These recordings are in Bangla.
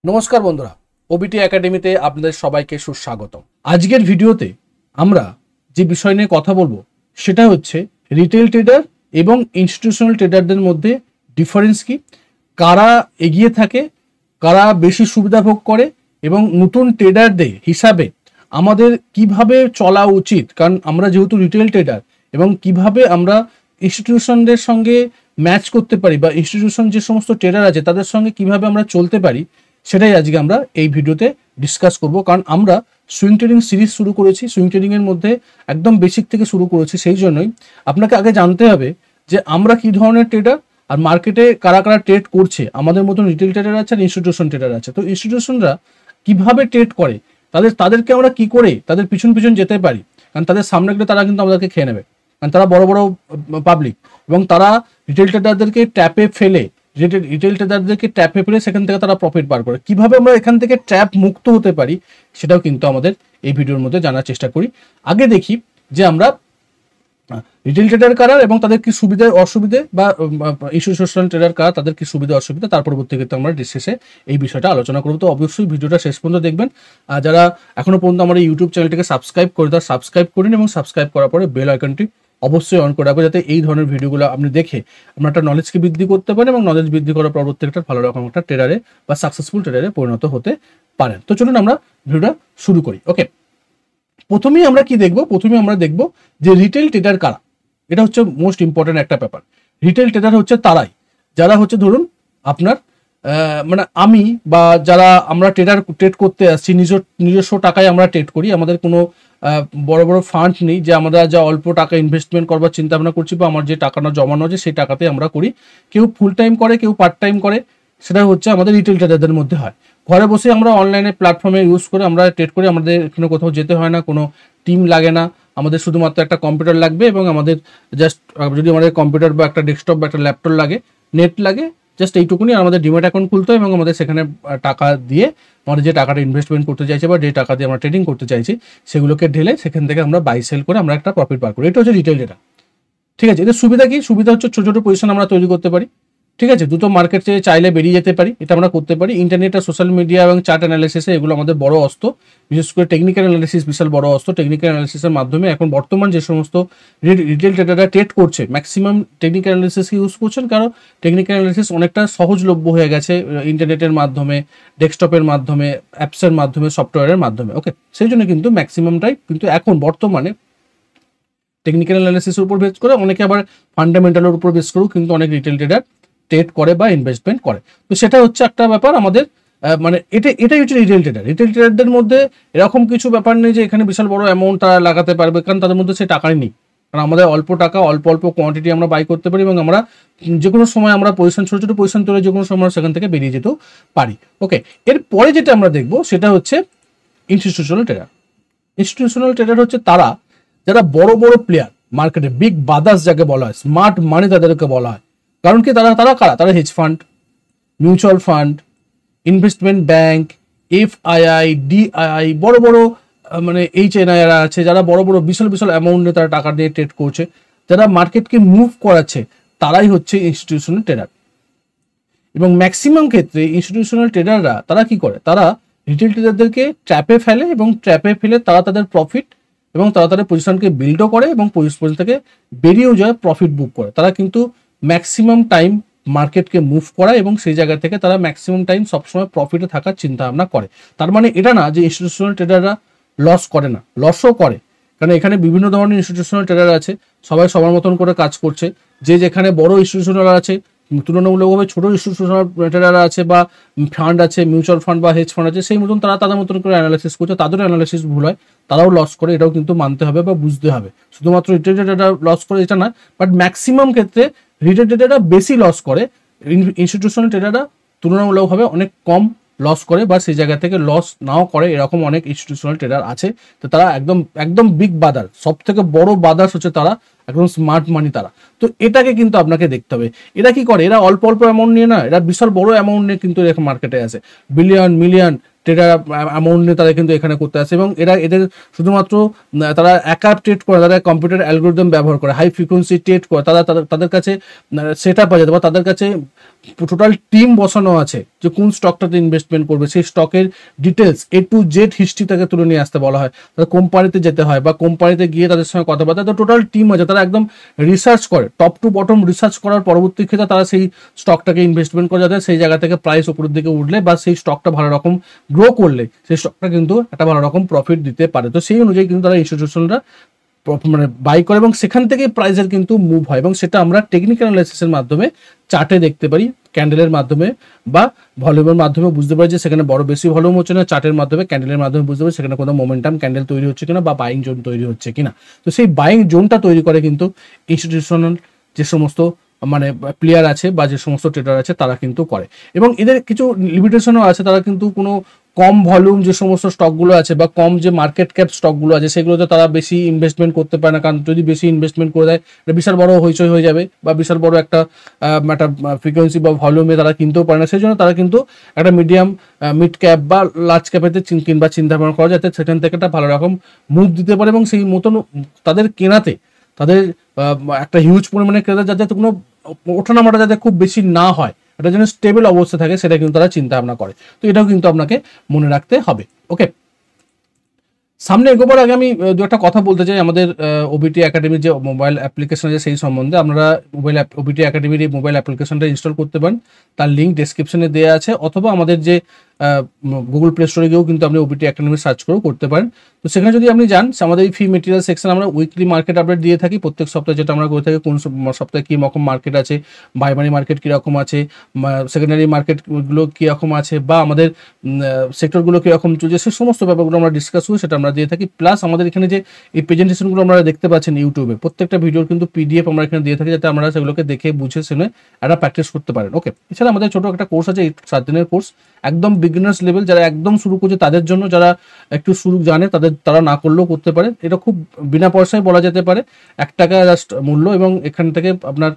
নমস্কার বন্ধুরা, ওবিটি একাডেমিতে আপনাদের সবাইকে সুস্বাগত। আজকের ভিডিওতে আমরা যে বিষয় নিয়ে কথা বলবো সেটা হচ্ছে রিটেল ট্রেডার এবং ইনস্টিটিউশনাল ট্রেডারদের মধ্যে ডিফারেন্স কি, কারা এগিয়ে থাকে, কারা বেশি সুবিধা ভোগ করে এবং নতুন ট্রেডারদের হিসাবে আমাদের কিভাবে চলা উচিত, কারণ আমরা যেহেতু রিটেল ট্রেডার, এবং কিভাবে আমরা ইনস্টিটিউশনদের সঙ্গে ম্যাচ করতে পারি বা ইনস্টিটিউশন যে সমস্ত ট্রেডার আছে তাদের সঙ্গে কিভাবে আমরা চলতে পারি, সেটাই আজকে আমরা এই ভিডিওতে ডিসকাস করব। কারণ আমরা সুইং ট্রেডিং সিরিজ শুরু করেছি, সুইং ট্রেডিং এর মধ্যে একদম বেসিক থেকে শুরু করেছি। সেই জন্যই আপনাকে আগে জানতে হবে যে আমরা কি ধরনের ট্রেডার আর মার্কেটে কারা কারা ট্রেড করছে। আমাদের মতন রিটেল ট্রেডার আছে আর ইনস্টিটিউশন ট্রেডার আছে। তো ইনস্টিটিউশনরা কিভাবে ট্রেড করে, তাদেরকে আমরা কি করে তাদের পিছন পিছন যেতে পারি, কারণ তাদের সামনে গেলে তারা কিন্তু আমাদেরকে খেয়ে নেবে, কারণ তারা বড় বড় পাবলিক এবং তারা রিটেল ট্রেডারদেরকে ট্যাপে ফেলে সেখান থেকে তারা প্রফিট বার করে। কিভাবে আমরা এখান থেকে ট্র্যাপ মুক্ত হতে পারি সেটাও কিন্তু আমাদের এই ভিডিওর মধ্যে জানার চেষ্টা করি। আগে দেখি যে আমরা রিটেল ট্রেডার কারা এবং তাদের কি সুবিধা অসুবিধে, বা ইনস্টিটিউশনাল ট্রেডার কারা তাদের কি সুবিধা অসুবিধা, তার পরবর্তী ক্ষেত্রে আমরা শেষে এই বিষয়টা আলোচনা করবো। তো অবশ্যই ভিডিওটা শেষ পর্যন্ত দেখবেন। আর যারা এখনো পর্যন্ত আমার এই ইউটিউব চ্যানেলটিকে সাবস্ক্রাইব করে তারা সাবস্ক্রাইব করুন এবং সাবস্ক্রাইব করার পরে বেল আইকনটি অবশ্যই অন করে রাখবো, যাতে এই ধরনের ভিডিওগুলো আপনি দেখে আপনার একটা নলেজকে বৃদ্ধি করতে পারেন এবং নলেজ বৃদ্ধি করার পরবর্তী একটা ভালো রকম একটা ট্রেডারে বা সাকসেসফুল ট্রেডারে পরিণত হতে পারেন। তো চলুন আমরা ভিডিওটা শুরু করি। ওকে, প্রথমেই আমরা কি দেখবো? প্রথমে আমরা দেখবো যে রিটেল ট্রেডার কারা। এটা হচ্ছে মোস্ট ইম্পর্টেন্ট একটা ব্যাপার। রিটেল ট্রেডার হচ্ছে তারাই যারা হচ্ছে ধরুন আপনার মানে আমি বা যারা আমরা ট্রেড করতে আসছি, নিজস্ব টাকায় আমরা ট্রেড করি। আমাদের কোনো বড় বড় ফান্ড নেই যে আমরা যা অল্প টাকা ইনভেস্টমেন্ট করবার চিন্তা ভাবনা করছি, বা আমার যে টাকাটা জমানো আছে সেই টাকাতে আমরা করি। কেউ ফুল টাইম করে, কেউ পার্ট টাইম করে। সেটা হচ্ছে আমাদের রিটেল ট্রেডারদের মধ্যে হয়। ঘরে বসে আমরা অনলাইনে প্ল্যাটফর্মে ইউজ করে আমরা ট্রেড করি। আমাদের এখানে কোথাও যেতে হয় না, কোনো টিম লাগে না। আমাদের শুধুমাত্র একটা কম্পিউটার লাগবে এবং আমাদের জাস্ট যদি আমাদের কম্পিউটার বা একটা ডেস্কটপ বা একটা ল্যাপটপ লাগে, নেট লাগে, জাস্ট এইটুকুনি। আর আমাদের ডিম্যাট অ্যাকাউন্ট খুলতে হয় এবং আমাদের সেখানে টাকা দিয়ে আমরা যে টাকাটা ইনভেস্টমেন্ট করতে চাইছি বা যে টাকা দিয়ে আমরা ট্রেডিং করতে চাইছি সেগুলোকে ঢেলে সেখান থেকে আমরা বাই সেল করে আমরা একটা প্রফিট বার করি। এটা হচ্ছে রিটেল ডেটা। ঠিক আছে, এদের সুবিধা কি? সুবিধা হচ্ছে ছোট ছোট পজিশন আমরা তৈরি করতে পারি। ঠিক আছে, দ্রুত মার্কেটে চাইলে বেরিয়ে যেতে পারি, এটা আমরা করতে পারি। ইন্টারনেট আর সোশ্যাল মিডিয়া এবং চার্ট অ্যানালিসিসে এগুলো আমাদের বড় অস্ত্র। বিশেষ করে টেকনিক্যাল অ্যানালিসিস বিশাল বড় অস্ত্র। টেকনিক্যাল অ্যানালিসিসের মাধ্যমে এখন বর্তমান যে সমস্ত রিটেল ট্রেডাররা ট্রেড করছে ম্যাক্সিমাম টেকনিক্যাল অ্যানালিসিস ইউজ করছেন, কারণ টেকনিক্যাল অ্যানালিসিস অনেকটা সহজলভ্য হয়ে গেছে ইন্টারনেটের মাধ্যমে, ডেস্কটপের মাধ্যমে, অ্যাপসের মাধ্যমে, সফটওয়্যারের মাধ্যমে। ওকে, সেই জন্য কিন্তু ম্যাক্সিমামটাই কিন্তু এখন বর্তমানে টেকনিক্যাল অ্যানালিসিসের উপর বেস করে, অনেকে আবার ফান্ডামেন্টালের উপর বেস করেও কিন্তু অনেক রিটেল ট্রেডার ট্রেড করে বা ইনভেস্টমেন্ট করে। তো সেটা হচ্ছে একটা ব্যাপার আমাদের, মানে এটাই হচ্ছে রিটেল ট্রেডার। রিটেল ট্রেডারদের মধ্যে এরকম কিছু ব্যাপার নেই যে এখানে বিশাল বড় অ্যামাউন্ট তারা লাগাতে পারবে, কারণ তাদের মধ্যে সেই টাকাই নেই। কারণ আমাদের অল্প টাকা, অল্প অল্প কোয়ান্টিটি আমরা বাই করতে পারি এবং আমরা যে কোনো সময় আমরা পজিশন, ছোটো ছোটো পজিশন তৈরি যে কোনো সময় সেখান থেকে বেরিয়ে যেতেও পারি। ওকে, এরপরে যেটা আমরা দেখবো সেটা হচ্ছে ইনস্টিটিউশনাল ট্রেডার। ইনস্টিটিউশনাল ট্রেডার হচ্ছে তারা যারা বড় বড় প্লেয়ার মার্কেটে, বিগ বাদার্স যাকে বলা হয়, স্মার্ট মানি তাদেরকে বলা হয়। কারণ কি তারা কারা? তারা hedge fund, mutual fund, investment bank, FII, DII, বড় বড় মানে HNI আছে, যারা বড় বড় বিশাল বিশাল অ্যামাউন্টে তারা টাকা দিয়ে ট্রেড করছে, যারা মার্কেটকে মুভ করাচ্ছে, তারাই হচ্ছে ইনস্টিটিউশনাল ট্রেডার। এবং ম্যাক্সিমাম ক্ষেত্রে ইনস্টিটিউশনাল ট্রেডাররা তারা কি করে? তারা রিটেল ট্রেডারদেরকে ট্র্যাপে ফেলে এবং ট্র্যাপে ফেলে তারা তাদের প্রফিট এবং তারা তাদের পজিশনকে বিল্ডও করে এবং পজিশন থেকে বেরিয়েও যায়, প্রফিট বুক করে। তারা কিন্তু ম্যাক্সিমাম টাইম মার্কেটকে মুভ করায় এবং সেই জায়গা থেকে তারা ম্যাক্সিমাম টাইম সবসময় প্রফিটে থাকার চিন্তা ভাবনা করে। তার মানে এটা না যে ইনস্টিটিউশনাল ট্রেডাররা লস করে না, লসও করে। কারণ এখানে বিভিন্ন ধরনের ইনস্টিটিউশনাল ট্রেডার আছে, সবাই সবার মতন করে কাজ করছে। যে যেখানে বড় ইনস্টিটিউশনাল আছে, তুলনামূলকভাবে ছোট ইনস্টিটিউশনাল ট্রেডার আছে, বা ফান্ড আছে, মিউচুয়াল ফান্ড বা হেজ ফান্ড আছে, সেই মতন তারা তাদের মতন করে অ্যানালাইসিস করছে। তাদের অ্যানালাইসিস ভুল হয়, তারাও লস করে, এটাও কিন্তু মানতে হবে বা বুঝতে হবে। শুধুমাত্র রিটেল ট্রেডাররা লস করে এটা না, বাট ম্যাক্সিমাম ক্ষেত্রে রিটেল ট্রেডাররা বেশি লস করে, ইনস্টিটিউশনাল ট্রেডাররা তুলনামূলকভাবে অনেক কম লস করে বা সেই জায়গা থেকে লস নাও করে। এরকম অনেক ইনস্টিটিউশনাল ট্রেডার আছে। তো তারা একদম একদম বিগ বাদার, সব থেকে বড় বাদার্স হচ্ছে তারা, একদম স্মার্ট মানি তারা। তো এটাকে কিন্তু আপনাকে দেখতে হবে। এরা কি করে? এরা অল্প অল্প অ্যামাউন্ট নিয়ে না, এরা বিশাল বড় অ্যামাউন্ট নিয়ে কিন্তু এরকম মার্কেটে আছে। বিলিয়ন মিলিয়ন ট্রেডার অ্যামাউন্ট নিয়ে তারা কিন্তু এখানে করতে আসে এবং এদের শুধুমাত্র তারা একা ট্রেড করে, তারা কম্পিউটার অ্যালগোরিদম ব্যবহার করে, হাই ফ্রিকোয়েন্সি ট্রেড করে, তাদের কাছে সেট আপ আছে বা তাদের কাছে টোটাল টিম বসানো আছে যে কোন স্টকটাতে ইনভেস্টমেন্ট করবে, সেই স্টকের details A to Z history তাকে তুলে নিয়ে আসতে বলা হয়। তাদের কোম্পানিতে যেতে হয় বা কোম্পানিতে গিয়ে তাদের সঙ্গে কথাবার্তা, তো টোটাল টিম আছে, তারা একদম রিসার্চ করে, টপ টু বটম রিসার্চ করার পরবর্তী ক্ষেত্রে তারা সেই স্টকটাকে ইনভেস্টমেন্ট করে, যাতে সেই জায়গা থেকে প্রাইস উপরের দিকে উঠলে বা সেই স্টকটা ভালো রকম গ্রো করলে সেই স্টকটা কিন্তু একটা ভালো রকম প্রফিট দিতে পারে। তো সেই অনুযায়ী কিন্তু তারা ইনস্টিটিউশনরা মানে বাই করে এবং সেখান থেকে প্রাইসের কিন্তু মুভ হয়, এবং সেটা আমরা টেকনিক্যাল অ্যানালাইসিসের মাধ্যমে চার্টে দেখতে পারি, ক্যান্ডেলের মাধ্যমে বা ভলিউমের মাধ্যমে বুঝতে পারি যে সেখানে বড় বেশি ভলিউম হচ্ছে না, চার্টের মাধ্যমে ক্যান্ডেলের মাধ্যমে বুঝতে পারি সেখানে কোনো মোমেন্টাম ক্যান্ডেল তৈরি হচ্ছে কিনা বা বাইং জোন তৈরি হচ্ছে কিনা। তো সেই বাইং জোনটা তৈরি করে কিন্তু ইনস্টিটিউশনাল যে সমস্ত মানে প্লেয়ার আছে বা যে সমস্ত ট্রেডার আছে তারা কিন্তু করে, এবং এদের কিছু লিমিটেশনও আছে। তারা কিন্তু কোনো কম ভলিউম যে সমস্ত স্টকগুলো আছে বা কম যে মার্কেট ক্যাপ স্টকগুলো আছে সেগুলোতে তারা বেশি ইনভেস্টমেন্ট করতে পারে না, কারণ যদি বেশি ইনভেস্টমেন্ট করে দেয় এটা বিশাল বড় হইচই হয়ে যাবে বা বিশাল বড় একটা ফ্রিকোয়েন্সি বা ভলিউমে তারা কিনতেও পারে না। সেই জন্য তারা কিন্তু একটা মিডিয়াম মিড ক্যাপ বা লার্জ ক্যাপেতে কিনবা চিন্তা ভাবনা করা, যাতে সেখান থেকে একটা ভালো রকম মুভ দিতে পারে এবং সেই মতন তাদের কেনাতে তাদের একটা হিউজ পরিমাণে ক্রেতা, যাতে কোনো ওঠানামাটা যাতে খুব বেশি না হয়, এটা যেন স্টেবল অবস্থা থাকে, সেটা কিন্তু তারা চিন্তা ভাবনা করে। তো এটাও কিন্তু আপনাকে মনে রাখতে হবে। ওকে, সামনে এগোবার আগে আমি দু একটা কথা বলতে চাই আমাদের ওবিটি একাডেমির যে মোবাইল অ্যাপ্লিকেশন আছে সেই সম্বন্ধে। আপনারা ওবিটি একাডেমির এই মোবাইল অ্যাপ্লিকেশনটা ইনস্টল করতে পারেন, তার লিঙ্ক ডেসক্রিপশনে দেওয়া আছে, অথবা আমাদের যে গুগল প্লে স্টোরে গিয়েও কিন্তু আপনি ওবিটি একাডেমি সার্চ করেও করতে পারেন। তো সেখানে যদি আপনি যান, আমাদের এই ফ্রি মেটেরিয়াল সেকশন আমরা উইকলি মার্কেট আপডেট দিয়ে থাকি প্রত্যেক সপ্তাহে, যেটা আমরা করে থাকি কোন সপ্তাহে কী রকম মার্কেট আছে, প্রাইমারি মার্কেট কীরকম আছে, সেকেন্ডারি মার্কেটগুলো কীরকম আছে, বা আমাদের সেক্টরগুলো কীরকম চলছে, সে সমস্ত ব্যাপারগুলো আমরা ডিসকাস করি, সেটা আমরা দিয়ে থাকি। প্লাস আমাদের এখানে যে এই প্রেজেন্টেশনগুলো আমরা দেখতে পাচ্ছেন ইউটিউবে, প্রত্যেকটা ভিডিওর কিন্তু PDF আমরা এখানে দিয়ে থাকি, যাতে আমরা সেগুলোকে দেখে বুঝে শুনে একটা প্র্যাকটিস করতে পারেন। ওকে, এছাড়া আমাদের ছোটো একটা কোর্স আছে, এই 7 দিনের কোর্স, একদম বিগিনার্স লেভেল, যারা একদম শুরু করছে তাদের জন্য, যারা একটু শুরু জানে তারা না করলেও করতে পারে। এটা খুব বিনা পয়সায় বলা যেতে পারে, 1 টাকা জাস্ট মূল্য, এবং এখান থেকে আপনার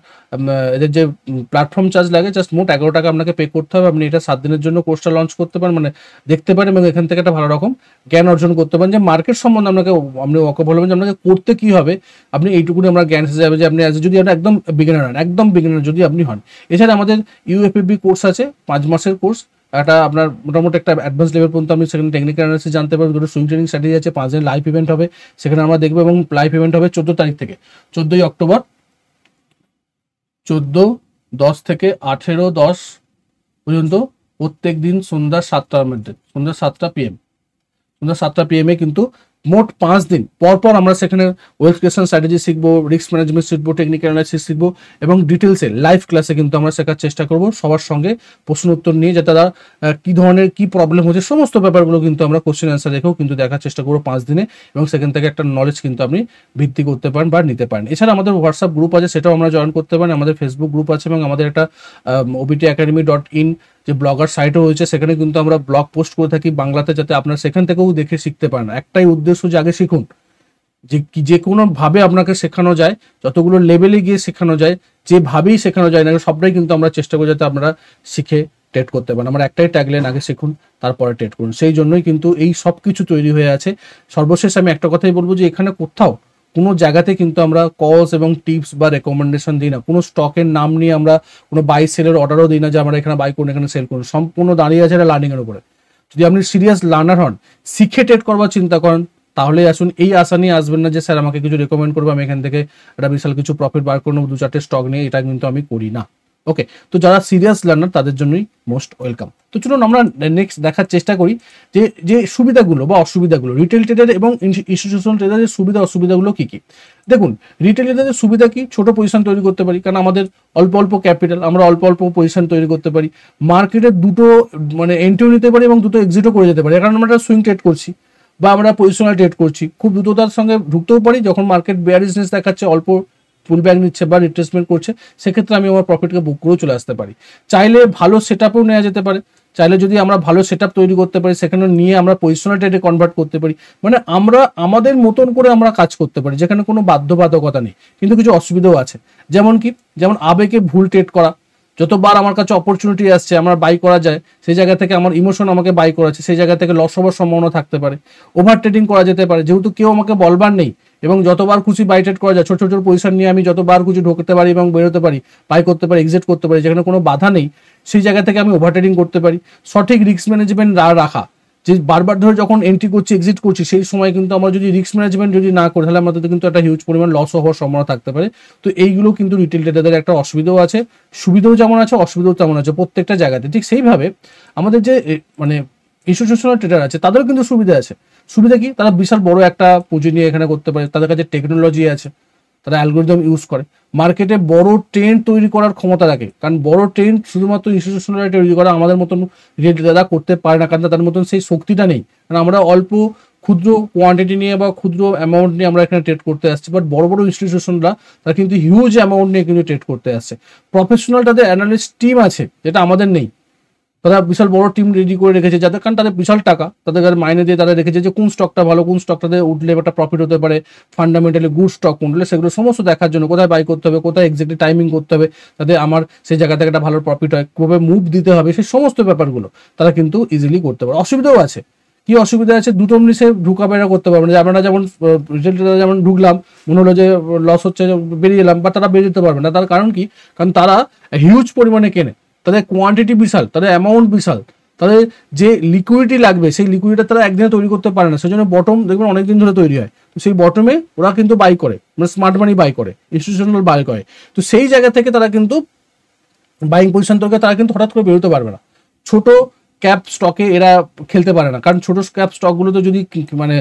এদের যে প্ল্যাটফর্ম চার্জ লাগে জাস্ট মোট 11 টাকা আপনাকে পে করতে হবে। আপনি এটা 7 দিনের জন্য কোর্সটা লঞ্চ করতে পারেন, মানে দেখতে পারেন, এবং এখান থেকে একটা ভালো রকম জ্ঞান অর্জন করতে পারেন যে মার্কেট সম্বন্ধে আপনি ওকে বলবেন যে আপনাকে করতে কী হবে, আপনি এইটুকুনি আমরা জ্ঞান এসে যাবে যে আপনি যদি আপনি একদম বিগিনার যদি আপনি হন। এছাড়া আমাদের UFFB কোর্স আছে, 5 মাসের কোর্স, একটা আপনার মোটামুটি একটা অ্যাডভান্স লেভেল পর্যন্ত আপনি সেখানে টেকনিক্যাল অ্যানালিসিস জানতে পারবেন। দুটো সুইং ট্রেনিং স্ট্র্যাটেজি আছে, 5 দিন লাইভ ইভেন্ট হবে, সেখানে আমরা দেখবো, এবং লাইভ ইভেন্ট হবে 14 তারিখ থেকে 14ই অক্টোবর, 14-10 থেকে 18-10 পর্যন্ত, প্রত্যেক দিন সন্ধ্যা 7টার মধ্যে, সন্ধ্যা 7টা PM, সন্ধ্যা 7টা PM কিন্তু মোট 5 দিন পরপর আমরা সেখানে ওয়েলথ ক্রিয়েশন স্ট্র্যাটেজি শিখবো, রিস্ক ম্যানেজমেন্ট শিখবো, টেকনিক্যাল অ্যানালাইসিস শিখবো, এবং ডিটেলসে লাইভ ক্লাসে কিন্তু আমরা শেখার চেষ্টা করবো সবার সঙ্গে প্রশ্ন উত্তর নিয়ে, যাতে তারা কী ধরনের কী প্রবলেম হচ্ছে সমস্ত ব্যাপারগুলো কিন্তু আমরা কোশ্চেন অ্যান্সার রেখেও কিন্তু দেখার চেষ্টা করবো 5 দিনে, এবং সেখান থেকে একটা নলেজ কিন্তু আপনি ভিত্তি করতে পারেন বা নিতে পারেন। এছাড়া আমাদের হোয়াটসঅ্যাপ গ্রুপ আছে, সেটাও আমরা জয়েন করতে পারেন, আমাদের ফেসবুক গ্রুপ আছে, এবং আমাদের একটা obtacademy.in যে ব্লগার সাইটও রয়েছে, সেখানে কিন্তু আমরা ব্লগ পোস্ট করে থাকি বাংলাতে, যাতে আপনারা সেখান থেকেও দেখে শিখতে পারেন। একটাই উদ্দেশ্য যে আগে শিখুন, যে কোনোভাবে আপনাকে শেখানো যায়, যতগুলো লেভেলে গিয়ে শেখানো যায়, যেভাবেই শেখানো যায় না, সবটাই কিন্তু আমরা চেষ্টা করি যাতে আপনারা শিখে ট্রেড করতে পারেন। আমরা একটাই ট্যাগলাইন, আগে শিখুন তারপরে ট্রেড করুন। সেই জন্যই কিন্তু এই সব কিছু তৈরি হয়ে আছে। সর্বশেষ আমি একটা কথাই বলবো যে এখানে কোথাও কোনো জায়গাতে কিন্তু আমরা কজ এবং টিপস বা রেকমেন্ডেশন দিই না, কোনো স্টকের নাম নিয়ে আমরা কোনো বাই সেলের অর্ডারও দিই না যে আমরা এখানে বাই করুন, এখানে সেল করুন। সম্পূর্ণ দাঁড়িয়ে আছে এটা লার্নিংয়ের উপরে। যদি আপনি সিরিয়াস লার্নার হন, শিখে ট্রেড করবার চিন্তা করেন, তাহলে আসুন। এই আশা নিয়ে আসবেন না যে স্যার আমাকে কিছু রেকমেন্ড করবো, আমি এখান থেকে একটা বিশাল কিছু প্রফিট বার করে নেবো 2-4টে স্টক নিয়ে, এটা কিন্তু আমি করি না। ওকে, তো যারা সিরিয়াস লার্নার তাদের জন্যই মোস্ট ওয়েলকাম। তো চলুন আমরা নেক্সট দেখার চেষ্টা করি যে সুবিধাগুলো বা অসুবিধাগুলো, রিটেল ট্রেডার এবং ইনস্টিটিউশনাল ট্রেডারের সুবিধা অসুবিধাগুলো কী কী। দেখুন, রিটেল ট্রেডারের সুবিধা কি, ছোট পজিশন তৈরি করতে পারি, কারণ আমাদের অল্প ক্যাপিটাল, আমরা অল্প পজিশন তৈরি করতে পারি। মার্কেটে দুটো মানে এন্ট্রিও নিতে পারি এবং দুটো এক্সিটও করে যেতে পারি, কারণ আমরা সুইং ট্রেড করছি বা আমরা পজিশনাল ট্রেড করছি। খুব দ্রুততার সঙ্গে ঢুকতেও পারি, যখন মার্কেট বেয়ারিশনেস দেখাচ্ছে, অল্প পুল ব্যাক নিচ্ছে বা রিট্রেসমেন্ট করছে, সেক্ষেত্রে আমি আমার প্রফিটকে বুক করেও চলে আসতে পারি। চাইলে ভালো সেট আপও নেওয়া যেতে পারে, চাইলে যদি আমরা ভালো সেট আপ তৈরি করতে পারি, সেখানে নিয়ে আমরা পজিশনাল ট্রেডে কনভার্ট করতে পারি। মানে আমরা আমাদের মতন করে আমরা কাজ করতে পারি, যেখানে কোনো বাধ্যবাধকতা নেই। কিন্তু কিছু অসুবিধাও আছে, যেমন আবেগে ভুল ট্রেড করা। যতবার আমার কাছে অপরচুনিটি আসছে আমার বাই করা যায়, সেই জায়গা থেকে আমার ইমোশন আমাকে বাই করাচ্ছে, সেই জায়গা থেকে লস হওয়ার সম্ভাবনা থাকতে পারে। ওভার ট্রেডিং করা যেতে পারে, যেহেতু কেউ আমাকে বলবার নেই এবং যতবার খুশি বাই ট্রেড করা যায়, ছোট ছোট পজিশন নিয়ে আমি যতবার খুশি ঢোকতে পারি এবং বেরোতে পারি, বাই করতে পারি, এক্সিট করতে পারি, যেখানে কোনো বাধা নেই, সেই জায়গা থেকে আমি ওভার ট্রেডিং করতে পারি। সঠিক রিস্ক ম্যানেজমেন্ট রাখা, যে বারবার ধরে যখন এন্ট্রি করছি এক্সিট করছি, সেই সময় কিন্তু আমরা যদি রিস্ক ম্যানেজমেন্ট যদি না করি, তাহলে আমাদের কিন্তু একটা হিউজ পরিমাণ লস হওয়ার সম্ভাবনা থাকতে পারে। তো এইগুলো কিন্তু রিটেল ট্রেডারদের একটা অসুবিধাও আছে, সুবিধাও যেমন আছে অসুবিধাও তেমন আছে প্রত্যেকটা জায়গাতে। ঠিক সেইভাবে আমাদের যে মানে ইনস্টিটিউশনাল ট্রেডার আছে তাদেরও কিন্তু সুবিধা আছে। সুবিধা কি? তারা বিশাল বড় একটা পুঁজি নিয়ে এখানে করতে পারে, তাদের কাছে টেকনোলজি আছে, তারা অ্যালগোরিদম ইউজ করে, মার্কেটে বড় ট্রেন্ড তৈরি করার ক্ষমতা রাখে। কারণ বড় ট্রেন্ড শুধুমাত্র ইনস্টিটিউশনাল তৈরি করা আমাদের মতন রিটেলাররা করতে পারে না, কারণ তাদের মতন সেই শক্তিটা নেই। কারণ আমরা অল্প ক্ষুদ্র কোয়ান্টিটি নিয়ে বা ক্ষুদ্র অ্যামাউন্ট নিয়ে আমরা এখানে ট্রেড করতে আসছি, বাট বড় বড় ইনস্টিটিউশনরা তারা কিন্তু হিউজ অ্যামাউন্ট নিয়ে কিন্তু ট্রেড করতে আসছে। প্রফেশনাল তাদের অ্যানালিস্ট টিম আছে, যেটা আমাদের নেই। তারা বিশাল বড় টিম রেডি করে রেখেছে, যাদের কারণ তাদের বিশাল টাকা, তাদের মাইনে দিয়ে তারা রেখেছে যে কোন স্টকটা ভালো, কোন স্টকটাতে উঠলে একটা প্রফিট হতে পারে, ফান্ডামেন্টালি গুড স্টক কোনগুলো, সেগুলো সমস্ত দেখার জন্য কোথায় বাই করতে হবে, কোথায় এক্স্যাক্টলি টাইমিং করতে হবে, যাতে আমার সেই জায়গা থেকে একটা ভালো প্রফিট হয়, কবে মুভ দিতে হবে, সেই সমস্ত ব্যাপারগুলো তারা কিন্তু ইজিলি করতে পারে। অসুবিধাও আছে। কি অসুবিধা আছে? দুটো মিনিটে ঢুকা বেরা করতে পারবে না। যে আমরা যেমন রিটেল ট্রেডার যেমন ঢুকলাম, মনে হলো যে লস হচ্ছে, বেরিয়ে এলাম, বা তারা বেরিয়ে যেতে পারবে না। তার কারণ কি? কারণ তারা হিউজ পরিমাণে কেনে, তাদের কোয়ান্টিটি বিশাল, তাদের অ্যামাউন্ট বিশাল, তাদের যে লিকুইডিটি লাগবে সেই লিকুইডিটি তারা একদিনে তৈরি করতে পারে না। সেই জন্য বটম দেখবেন অনেকদিন ধরে তৈরি হয়। তো সেই বটমে ওরা কিন্তু বাই করে, মানে স্মার্ট মানি বাই করে, ইনস্টিটিউশনাল বাই করে। তো সেই জায়গা থেকে তারা কিন্তু বাইং পজিশন থেকে তারা কিন্তু হঠাৎ করে বেরোতে পারবে না। ছোট ক্যাপ স্টকে এরা খেলতে পারে না, কারণ ছোট ক্যাপ স্টকগুলোতে যদি মানে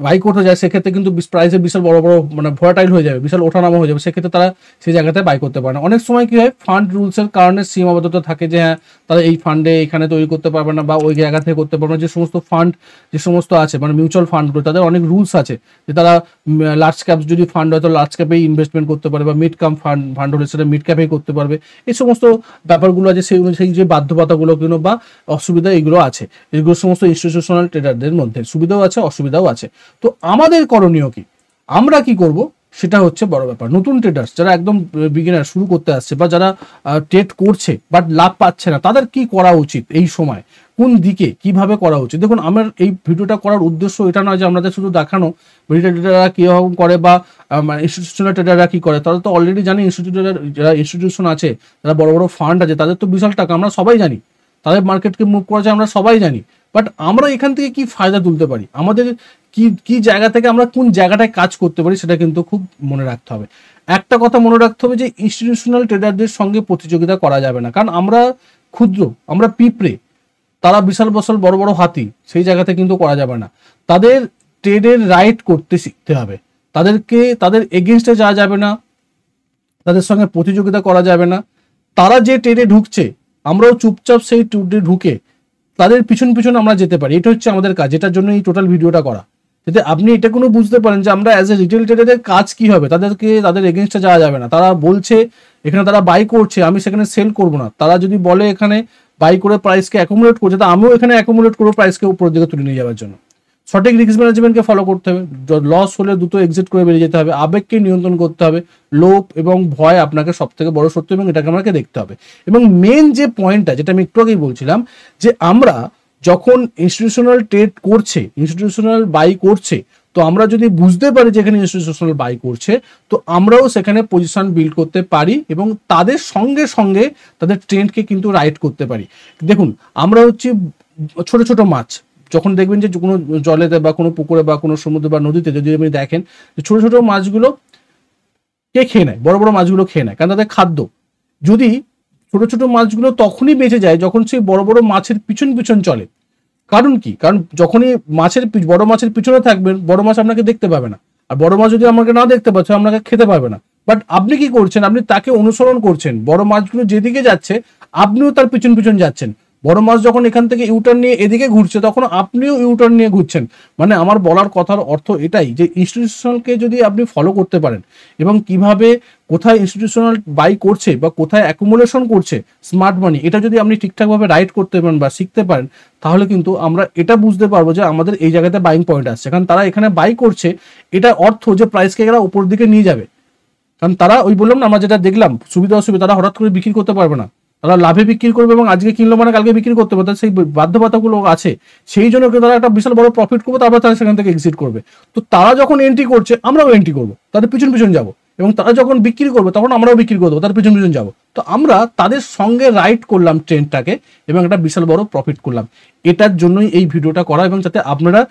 বাই করতে যায়, সেক্ষেত্রে কিন্তু প্রাইসে বিশাল বড় বড় মানে ভোলাটাইল হয়ে যাবে, বিশাল ওঠানামা হয়ে যাবে, সেক্ষেত্রে তারা সেই জায়গাতে বাই করতে পারে না। অনেক সময় কি হয়, ফান্ড রুলসের কারণে সীমাবদ্ধতা থাকে যে হ্যাঁ তারা এই ফান্ডে এখানে তৈরি করতে পারবে না, বা ওই জায়গা থেকে করতে পারবে না। যে সমস্ত ফান্ড যে সমস্ত আছে, মানে মিউচুয়াল ফান্ডগুলো, তাদের অনেক রুলস আছে যে তারা লার্জ ক্যাপ যদি ফান্ড হয় তো লার্জ ক্যাপেই ইনভেস্টমেন্ট করতে পারে, বা মিড ক্যাপ ফান্ড হলে সেটা মিড ক্যাপেই করতে পারবে। এই সমস্ত ব্যাপারগুলো আছে, সেই যে বাধ্যবাধকতাগুলো কিন্তু বা অসুবিধা এগুলো আছে, এগুলো সমস্ত ইনস্টিটিউশনাল ট্রেডারদের মধ্যে সুবিধাও আছে অসুবিধাও আছে। তো আমাদের করণীয় কি? আমরা কি করব সেটা হচ্ছে বড় ব্যাপার। নতুন ট্রেডার্স যারা একদম বিগিনার শুরু করতে আসছে, বা যারা ট্রেড করছে বাট লাভ পাচ্ছে না, তাদের কি করা উচিত এই সময়, কোন দিকে কিভাবে করা উচিত? দেখুন, আমার এই ভিডিওটা করার উদ্দেশ্য এটা নয় যে আমাদের শুধু দেখানো রিটেল ট্রেডাররা কীরকম করে বা ইনস্টিটিউশনাল ট্রেডাররা কী করে। তারা তো অলরেডি জানি, যারা ইনস্টিটিউশন আছে, যারা বড় বড় ফান্ড আছে, তাদের তো বিশাল টাকা, আমরা সবাই জানি, তাদের মার্কেটকে মুভ করা যায়, আমরা সবাই জানি। বাট আমরা এখান থেকে কি ফায়দা তুলতে পারি, আমাদের কি জায়গা থেকে আমরা কোন জায়গাটায় কাজ করতে পারি, সেটা কিন্তু খুব মনে রাখতে হবে। একটা কথা মনে রাখতে হবে যে ইনস্টিটিউশনাল ট্রেডারদের সঙ্গে প্রতিযোগিতা করা যাবে না, কারণ আমরা ক্ষুদ্র, আমরা পিঁপড়ে, তারা বিশাল বিশাল বড় বড় হাতি, সেই জায়গাতে কিন্তু করা যাবে না। তাদের ট্রেডের রাইট করতে শিখতে হবে, তাদের এগেনস্টে যাওয়া যাবে না, তাদের সঙ্গে প্রতিযোগিতা করা যাবে না। তারা যে ট্রেডে ঢুকছে, আমরাও চুপচাপ সেই ট্রেডে ঢুকে তাদের পিছন পিছন আমরা যেতে পারি। এটা হচ্ছে আমাদের কাজ, যেটার জন্য এই টোটাল ভিডিওটা করা, যাতে আপনি এটা কোনো বুঝতে পারেন যে আমরা অ্যাজ এ রিটেল ট্রেডারের কাজ কি হবে। তাদের এগেনস্টে যাওয়া যাবে না। তারা বলছে এখানে তারা বাই করছে, আমি সেখানে সেল করব না। তারা যদি বলে এখানে বাই করে প্রাইসকে অ্যাকুমুলেট করছে, তা আমিও এখানে অ্যাকুমুলেট করবো প্রাইসকে উপরের দিকে তুলে নিয়ে যাওয়ার জন্য। সঠিক রিস্ক ম্যানেজমেন্টকে ফলো করতে হবে, লস হলে দ্রুত এক্সিট করে বেরিয়ে যেতে হবে, আবেগকে নিয়ন্ত্রণ করতে হবে, লোভ এবং ভয় আপনাকে সব থেকে বড় সত্য, এবং এটাকে আমাকে দেখতে হবে। এবং মেন যে পয়েন্টটা, যেটা আমি একটু আগেই বলছিলাম, যে আমরা যখন ইনস্টিটিউশনাল ট্রেড করছে, ইনস্টিটিউশনাল বাই করছে, তো আমরা যদি বুঝতে পারি যে এখানে ইনস্টিটিউশনাল বাই করছে, তো আমরাও সেখানে পজিশন বিল্ড করতে পারি এবং তাদের সঙ্গে সঙ্গে তাদের ট্রেন্ডকে কিন্তু রাইট করতে পারি। দেখুন, আমরা হচ্ছে ছোট ছোট মাছ, যখন দেখবেন যে কোনো জলেতে বা কোনো পুকুরে বা কোনো সমুদ্রে বা নদীতে যদি আপনি দেখেন যে ছোট ছোট মাছগুলো কে খেয়ে নেয়, বড় বড় মাছগুলো খেয়ে নেয়, কারণ তাদের খাদ্য। যদি ছোট ছোট মাছগুলো তখনই বেঁচে যায় যখন সেই বড় বড় মাছের পিছন পিছন চলে। কারণ কি? কারণ যখনই বড় মাছের পিছনে থাকবেন, বড় মাছ আপনাকে দেখতে পাবে না, আর বড় মাছ যদি আমাকে না দেখতে পাচ্ছে, আপনাকে খেতে পারবে না। বাট আপনি কি করছেন? আপনি তাকে অনুসরণ করছেন, বড় মাছগুলো যেদিকে যাচ্ছে আপনিও তার পিছন পিছন যাচ্ছেন। বড় মাছ যখন এখান থেকে ইউটার্ন নিয়ে এদিকে ঘুরছে, তখন আপনিও ইউটার্ন নিয়ে ঘুরছেন। মানে আমার বলার কথার অর্থ এটাই যে ইনস্টিটিউশনালকে যদি আপনি ফলো করতে পারেন, এবং কিভাবে কোথায় ইনস্টিটিউশনাল বাই করছে বা কোথায় অ্যাকুমুলেশন করছে স্মার্ট মানি, এটা যদি আপনি ঠিকঠাকভাবে রাইট করতে পারেন বা শিখতে পারেন, তাহলে কিন্তু আমরা এটা বুঝতে পারবো যে আমাদের এই জায়গাতে বাইং পয়েন্ট আসছে। কারণ তারা এখানে বাই করছে, এটা অর্থ যে প্রাইসকে এরা উপর দিকে নিয়ে যাবে। কারণ তারা, ওই বললাম না, আমরা যেটা দেখলাম সুবিধা অসুবিধা, তারা হঠাৎ করে বিক্রি করতে পারবে না। তারা লাভে বিক্রি করবে এবং আজকে কিনলো মানে কালকে বিক্রি করতে পারবে, সেই বাধ্যবাধকতাগুলো আছে, সেই জন্য তারা একটা বিশাল বড় প্রফিট করবে, তারপর তারা সেখান থেকে এক্সিট করবে। তো তারা যখন এন্ট্রি করছে আমরাও এন্ট্রি করবো, তাদের পিছন পিছন যাবো, এবং তারা যখন বিক্রি করবে তখন আমরাও বিক্রি করবো, তাদের পিছন পিছন যাবো। তো আমরা তাদের সঙ্গে রাইড করলাম ট্রেন্ডটাকে এবং একটা বিশাল বড় প্রফিট করলাম। এটার জন্যই এই ভিডিওটা করা, এবং যাতে আপনারা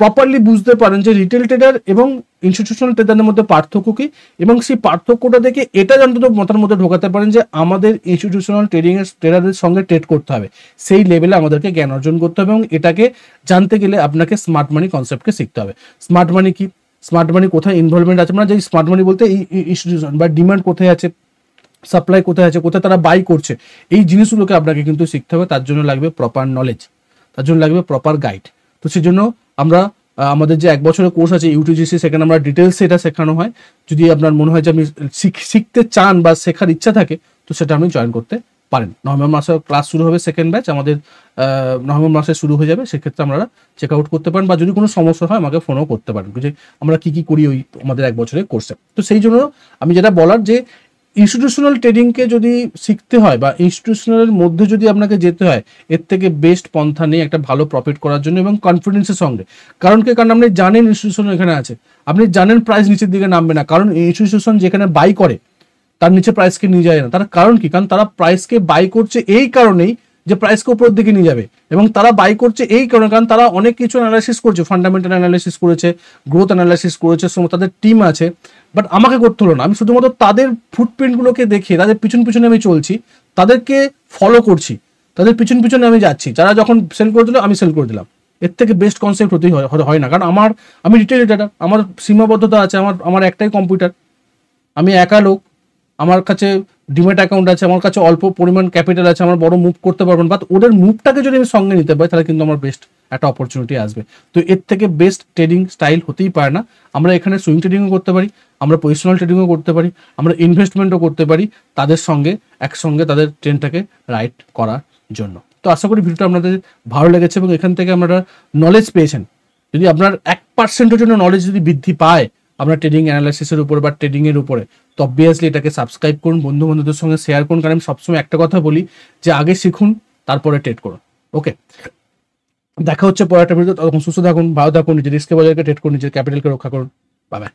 প্রপারলি বুঝতে পারেন যে রিটেল ট্রেডার এবং ইনস্টিটিউশনাল ট্রেডারের মধ্যে পার্থক্য কি, এবং সেই পার্থক্যটা দেখে এটা অন্তত মাথার মধ্যে ঢোকাতে পারেন যে আমাদের ইনস্টিটিউশনাল ট্রেডিং এর ট্রেডারের সঙ্গে ট্রেড করতে হবে, সেই লেভেলে আমাদেরকে জ্ঞান অর্জন করতে হবে, এবং এটাকে জানতে গেলে আপনাকে স্মার্ট মানি কনসেপ্টকে শিখতে হবে। স্মার্ট মানি কি, স্মার্ট মানি কোথায় ইনভলভমেন্ট আছে, মানে যে স্মার্ট মানি বলতে এই ইনস্টিটিউশন বা ডিমান্ড কোথায় আছে, সাপ্লাই কোথায় আছে, কোথায় তারা বাই করছে, এই জিনিসগুলোকে আপনাকে কিন্তু শিখতে হবে। তার জন্য লাগবে প্রপার নলেজ, তার জন্য লাগবে প্রপার গাইড। তো সেই জন্য আমরা আমাদের যে 1 বছরের কোর্স আছে ইউটিজিসি, সেখানে আমরা ডিটেলসে এটা শেখানো হয়। যদি আপনার মনে হয় যে আপনি শিখতে চান বা শেখার ইচ্ছা থাকে, তো সেটা আপনি জয়েন করতে পারেন। নভেম্বর মাসে ক্লাস শুরু হবে, সেকেন্ড ব্যাচ আমাদের নভেম্বর মাসে শুরু হয়ে যাবে। সেক্ষেত্রে আপনারা চেক আউট করতে পারেন, বা যদি কোনো সমস্যা হয় আমাকে ফোনও করতে পারেন যে আমরা কি কি করি ওই আমাদের 1 বছরের কোর্সে। তো সেই জন্য আমি যেটা বলার যে ইনস্টিটিউশনাল ট্রেডিংকে যদি শিখতে হয় বা ইনস্টিটিউশনালের মধ্যে যদি আপনাকে যেতে হয়, এর থেকে বেস্ট পন্থা নেই একটা ভালো প্রফিট করার জন্য এবং কনফিডেন্সের সঙ্গে। কারণ কি, কারণ আপনি জানেন ইনস্টিটিউশন এখানে আছে, আপনি জানেন প্রাইস নিচের দিকে নামবে না, কারণ ইনস্টিটিউশন যেখানে বাই করে তার নিচে প্রাইসকে নিয়ে যায় না। তার কারণ কি, কারণ তারা প্রাইসকে বাই করছে এই কারণেই যে প্রাইসকে উপরের দিকে নিয়ে যাবে, এবং তারা বাই করছে এই কারণে কারণ তারা অনেক কিছু অ্যানালাইসিস করছে, ফান্ডামেন্টাল অ্যানালাইসিস করেছে, গ্রোথ অ্যানালাইসিস করেছে, তাদের টিম আছে। বাট আমাকে করতে হলো না, আমি শুধুমাত্র তাদের ফুটপ্রিন্টগুলোকে দেখে তাদের পিছন পিছনে আমি চলছি, তাদেরকে ফলো করছি, তাদের পিছন পিছনে আমি যাচ্ছি। যারা যখন সেল করে দিল আমি সেল করে দিলাম। এর থেকে বেস্ট কনসেপ্ট হতেই হয় না, কারণ আমি রিটেল ট্রেডার, আমার সীমাবদ্ধতা আছে, আমার একটাই কম্পিউটার, আমি একা লোক, আমার কাছে ডিমেট অ্যাকাউন্ট আছে, আমার কাছে অল্প পরিমাণ ক্যাপিটাল আছে, আমার বড় মুভ করতে পারবেন, বাট ওদের মুভটাকে যদি আমি সঙ্গে নিতে পারি তাহলে কিন্তু আমার বেস্ট একটা অপরচুনিটি আসবে। তো এর থেকে বেস্ট ট্রেডিং স্টাইল হতেই পারে না। আমরা এখানে সুইং ট্রেডিংও করতে পারি, আমরা পজিশনাল ট্রেডিংও করতে পারি, আমরা ইনভেস্টমেন্টও করতে পারি তাদের সঙ্গে, একসঙ্গে তাদের ট্রেনটাকে রাইট করার জন্য। তো আশা করি ভিডিওটা আপনাদের ভালো লেগেছে এবং এখান থেকে আপনারা নলেজ পেয়েছেন। যদি আপনার 1%-এর জন্য নলেজ যদি বৃদ্ধি পায় আপনার ট্রেডিং অ্যানালাইসিসের উপরে বা ট্রেডিংয়ের উপরে, তো অবভিয়াসলি এটাকে সাবস্ক্রাইব করুন, বন্ধু বান্ধবদের সঙ্গে শেয়ার করুন, কারণ আমি সবসময় একটা কথা বলি যে আগে শিখুন তারপরে ট্রেড করুন। ওকে, দেখা হচ্ছে পরে একটা ভিডিও। তখন সুস্থ থাকুন, ভালো থাকুন, নিজের রিস্কে বাজারকে ট্রেড করুন, নিজের ক্যাপিটালকে রক্ষা করুন। Bye bye.